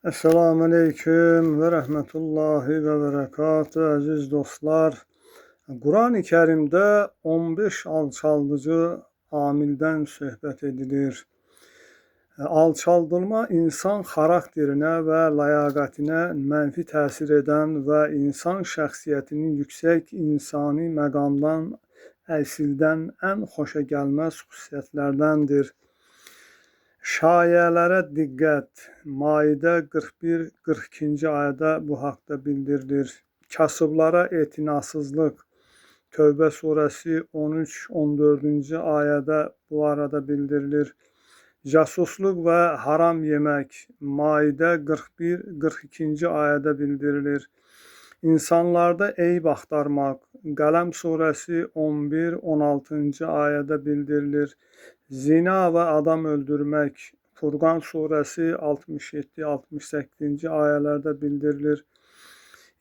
Esselamu Aleyküm ve Rahmetullahi ve Berekatü aziz dostlar. Kur'an-ı Kerim'de 15 alçaldıcı amilden söhbət edilir. Alçaldılma insan xarakterinə və ləyaqətinə mənfi təsir edən və insan şəxsiyyətinin yüksək insani məqamdan əsildən ən xoşagəlməz xüsusiyyətlərdəndir. Şayələrə diqqət. Maidə 41-42-ci ayədə bu haqda bildirilir. Kasıblara etinasızlıq. Tövbə surəsi 13-14-cü ayədə bu arada bildirilir. Casusluq və haram yemək. Maidə 41-42-ci ayədə bildirilir. İnsanlarda eyb axtarmaq. Qələm surəsi 11-16-cı ayədə bildirilir. Zina və adam öldürmək. Furqan surəsi 67-68-ci ayələrdə bildirilir.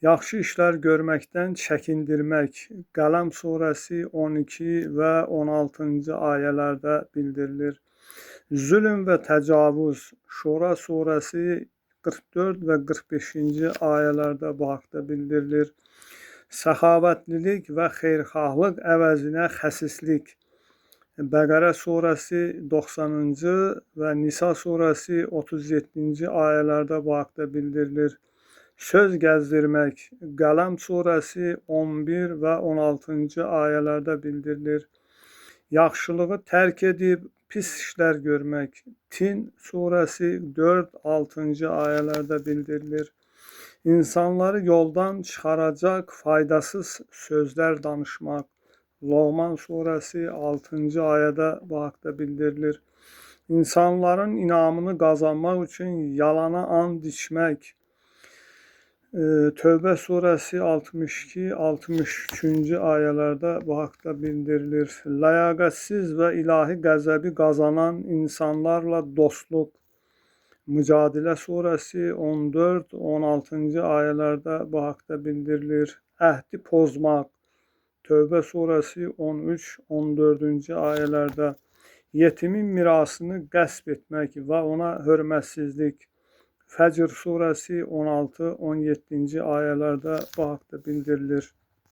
Yaxşı işlər görməkdən çəkindirmək. Qələm surəsi 12 və 16-cı ayələrdə bildirilir. Zülm və təcavüz. Şura surəsi 44 və 45-ci ayələrdə bu haqda bildirilir. Səxavətlilik və xeyirxahlıq əvəzinə xəsislik. Bəqərə surəsi 90-cı və Nisa surəsi 37-ci ayələrdə bu haqda bildirilir. Söz gəzdirmək. Qələm surəsi 11 və 16-cı ayələrdə bildirilir. Yaxşılığı tərk edib pis işlər görmək. Tin surəsi 4-6-cı ayələrdə bildirilir. İnsanları yoldan çıxaracaq faydasız sözlər danışmaq. Loğman surəsi 6-cı ayədə bu haqda bildirilir. İnsanların inamını qazanmaq üçün yalana and içmək. Tövbə surəsi 62-63-cü ayələrdə bu haqda bildirilir. Ləyaqətsiz və ilahi qəzəbi qazanan insanlarla dostluq. Mücadilə surəsi 14-16-cı ayələrdə bu haqda bildirilir. Əhdi pozmaq. Tövbə surəsi 13-14-cü ayələrdə. Yetimin mirasını qəsb etmək və ona hörmətsizlik. Fəcr surəsi 16-17-ci ayələrdə bu haqda bildirilir.